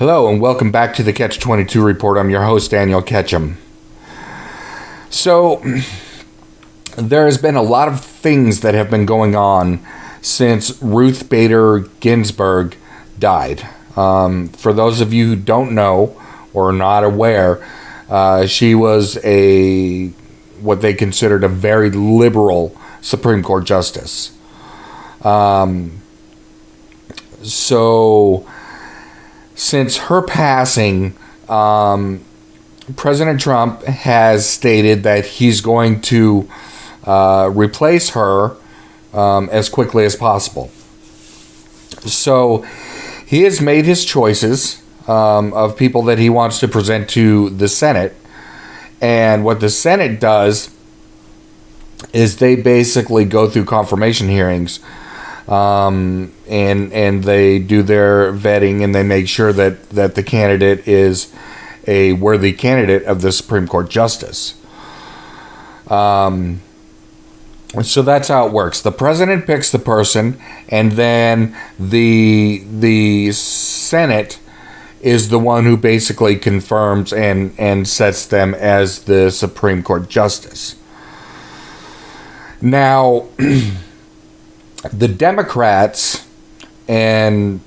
Hello and welcome back to the Ketch 22 Report. I'm your host, Daniel Ketchum. So, there has been a lot of things that have been going on since Ruth Bader Ginsburg died. For those of you who don't know or are not aware, she was what they considered a very liberal Supreme Court justice. Since her passing, President Trump has stated that he's going to replace her as quickly as possible. So he has made his choices of people that he wants to present to the Senate. And what the Senate does is they basically go through confirmation hearings. And they do their vetting and they make sure that the candidate is a worthy candidate of the Supreme Court justice. So that's how it works. The president picks the person, and then the Senate is the one who basically confirms and sets them as the Supreme Court justice. Now, the Democrats and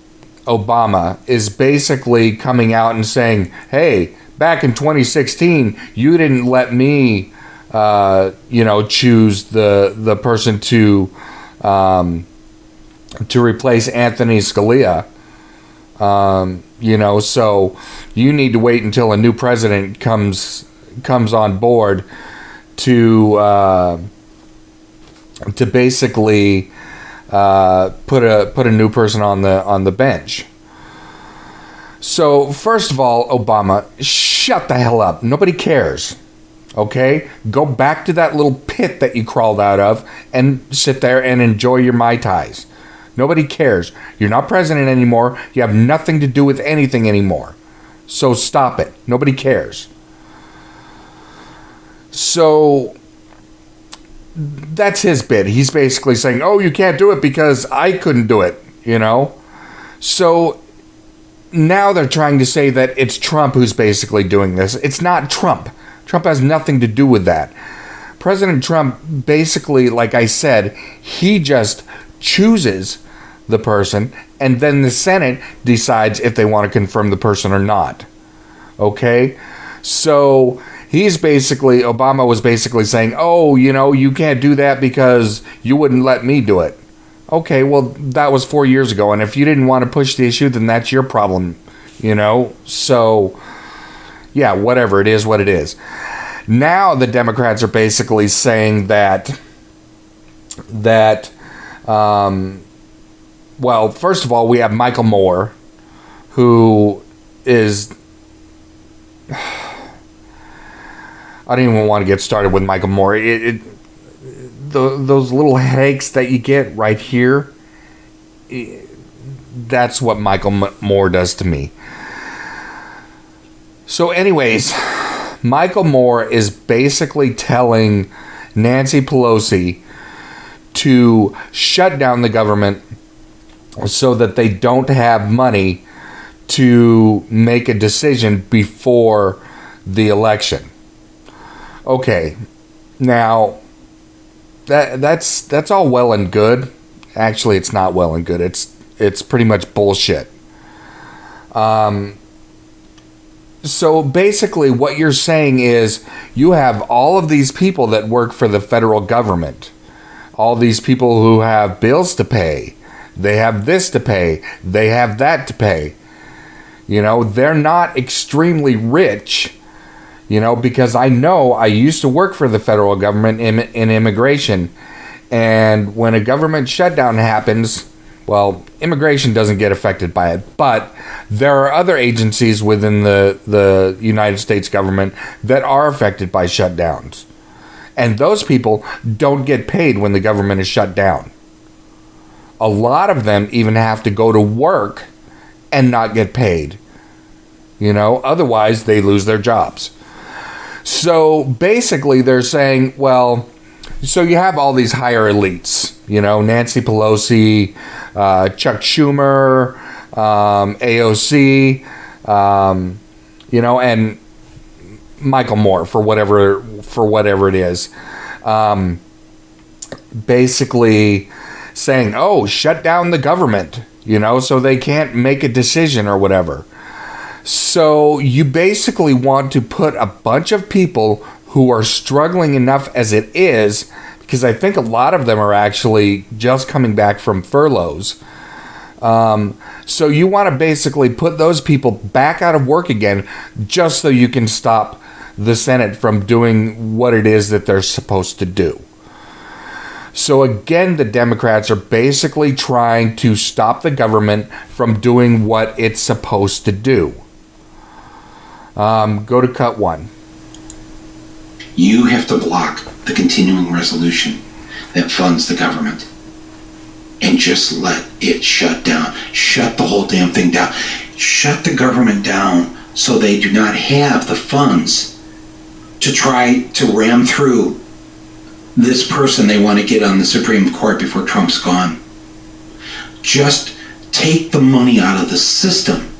Obama is basically coming out and saying, hey, back in 2016, you didn't let me, choose the person to replace Anthony Scalia. So you need to wait until a new president comes on board to basically put a new person on the bench. So first of all, Obama, shut the hell up. Nobody cares. Okay? Go back to that little pit that you crawled out of and sit there and enjoy your Mai Tais. Nobody cares. You're not president anymore. You have nothing to do with anything anymore. So stop it. Nobody cares. So that's his bit. He's basically saying, oh, you can't do it because I couldn't do it, So now they're trying to say that it's Trump who's basically doing this. It's not Trump. Trump has nothing to do with that. President Trump basically, like I said, he just chooses the person and then the Senate decides if they want to confirm the person or not. Okay? So Obama was basically saying, oh, you can't do that because you wouldn't let me do it. Okay, well, that was 4 years ago, and if you didn't want to push the issue, then that's your problem, So, yeah, whatever, it is what it is. Now the Democrats are basically saying that, well, first of all, we have Michael Moore, who is... I don't even want to get started with Michael Moore. Those little headaches that you get right here, that's what Michael Moore does to me. So anyways, Michael Moore is basically telling Nancy Pelosi to shut down the government so that they don't have money to make a decision before the election. Okay, now that's all well and good. Actually, it's not well and good. It's pretty much bullshit. So basically, what you're saying is you have all of these people that work for the federal government, all these people who have bills to pay. They have this to pay. They have that to pay. They're not extremely rich. Because I used to work for the federal government in immigration. And when a government shutdown happens, well, immigration doesn't get affected by it. But there are other agencies within the United States government that are affected by shutdowns. And those people don't get paid when the government is shut down. A lot of them even have to go to work and not get paid. Otherwise they lose their jobs. So basically they're saying, well, so you have all these higher elites, Nancy Pelosi, Chuck Schumer, AOC, And Michael Moore, for whatever it is, basically saying, "Oh, shut down the government," so they can't make a decision or whatever. So you basically want to put a bunch of people who are struggling enough as it is, because I think a lot of them are actually just coming back from furloughs. So you want to basically put those people back out of work again, just so you can stop the Senate from doing what it is that they're supposed to do. So again, the Democrats are basically trying to stop the government from doing what it's supposed to do. Go to cut 1. You have to block the continuing resolution that funds the government and just let it shut down. Shut the whole damn thing down. Shut the government down so they do not have the funds to try to ram through this person they want to get on the Supreme Court before Trump's gone. Just take the money out of the system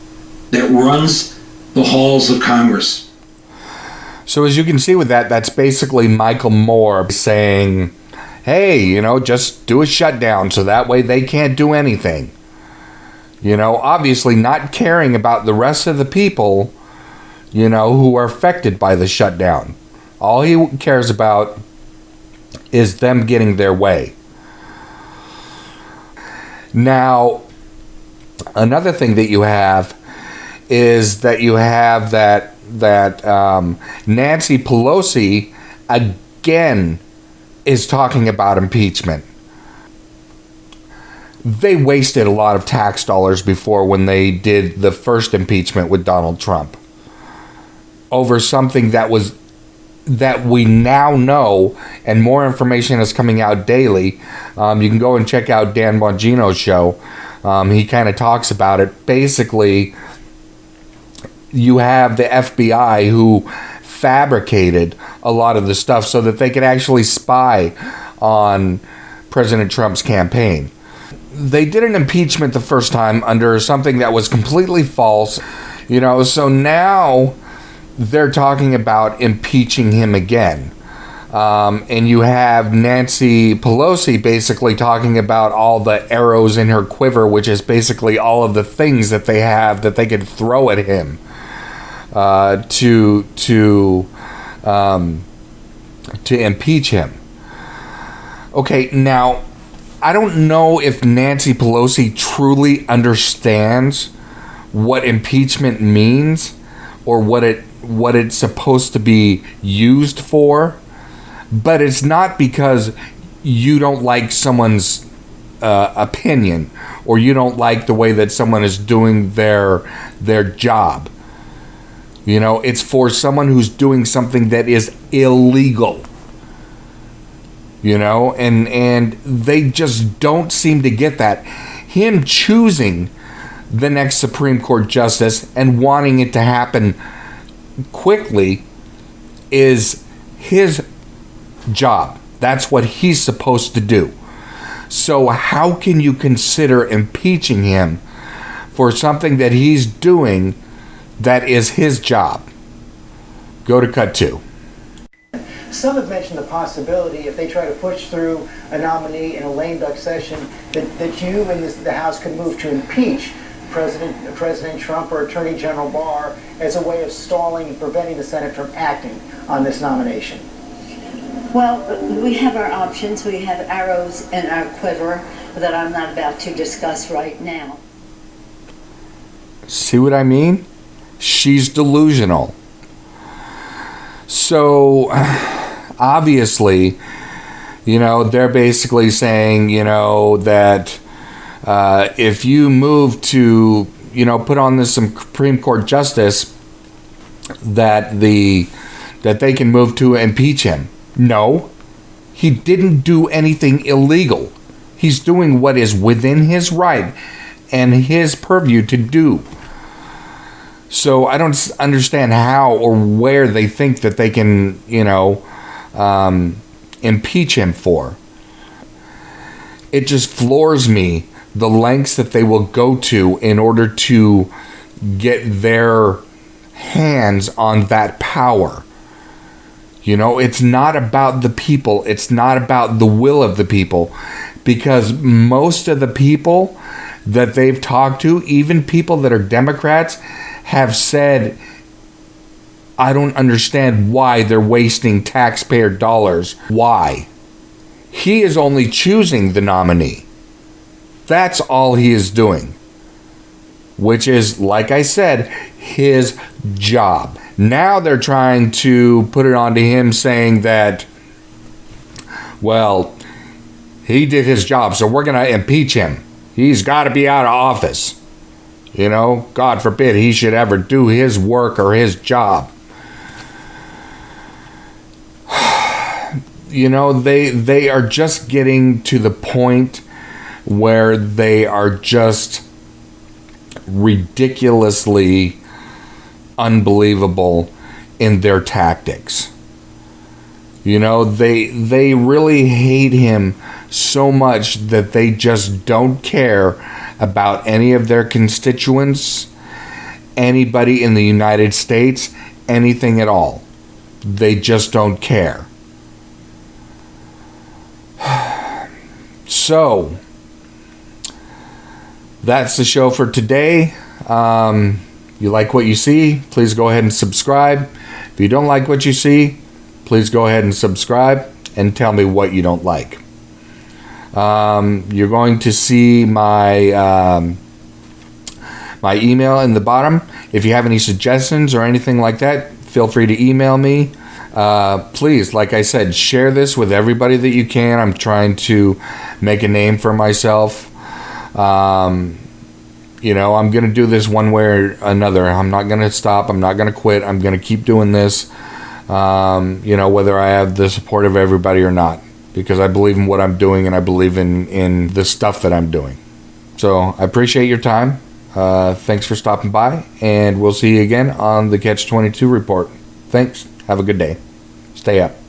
that runs the halls of Congress. So as you can see with that, that's basically Michael Moore saying, hey, just do a shutdown so that way they can't do anything. Obviously not caring about the rest of the people, who are affected by the shutdown. All he cares about is them getting their way. Now, another thing that you have is that you have that Nancy Pelosi again is talking about impeachment. They wasted a lot of tax dollars before when they did the first impeachment with Donald Trump over something that we now know, and more information is coming out daily. You can go and check out Dan Bongino's show. He kind of talks about it. Basically, you have the FBI who fabricated a lot of the stuff so that they could actually spy on President Trump's campaign. They did an impeachment the first time under something that was completely false, so now they're talking about impeaching him again. And you have Nancy Pelosi basically talking about all the arrows in her quiver, which is basically all of the things that they have that they could throw at him to impeach him. Okay, now I don't know if Nancy Pelosi truly understands what impeachment means or what it's supposed to be used for, but it's not because you don't like someone's opinion or you don't like the way that someone is doing their job. It's for someone who's doing something that is illegal. And they just don't seem to get that. Him choosing the next Supreme Court justice and wanting it to happen quickly is his job. That's what he's supposed to do. So how can you consider impeaching him for something that he's doing that is his job? Go to cut 2. Some have mentioned the possibility, if they try to push through a nominee in a lame duck session, that you and the House could move to impeach President Trump or Attorney General Barr as a way of stalling and preventing the Senate from acting on this nomination. Well, we have our options. We have arrows in our quiver that I'm not about to discuss right now. See what I mean? She's delusional. So, obviously, they're basically saying, that if you move to, put on this Supreme Court justice, that they can move to impeach him. No, he didn't do anything illegal. He's doing what is within his right and his purview to do. So I don't understand how or where they think that they can, impeach him for. It just floors me the lengths that they will go to in order to get their hands on that power. You know, it's not about the people. It's not about the will of the people. Because most of the people that they've talked to, even people that are Democrats, have said, I don't understand why they're wasting taxpayer dollars. Why? He is only choosing the nominee. That's all he is doing. Which is, like I said, his job. Now they're trying to put it onto him saying that, well, he did his job, so we're going to impeach him. He's got to be out of office. You know, God forbid he should ever do his work or his job. You know, they are just getting to the point where they are just ridiculously unbelievable in their tactics. You know, they really hate him so much that they just don't care about any of their constituents, anybody in the United States, anything at all. They just don't care. So, that's the show for today. You like what you see, please go ahead and subscribe. If you don't like what you see, please go ahead and subscribe and tell me what you don't like. You're going to see my my email in the bottom. If you have any suggestions or anything like that, feel free to email me. Please, like I said, share this with everybody that you can. I'm trying to make a name for myself. You know, I'm going to do this one way or another. I'm not going to stop. I'm not going to quit. I'm going to keep doing this, you know, whether I have the support of everybody or not. Because I believe in what I'm doing and I believe in the stuff that I'm doing. So I appreciate your time. Thanks for stopping by. And we'll see you again on the Catch 22 report. Thanks. Have a good day. Stay up.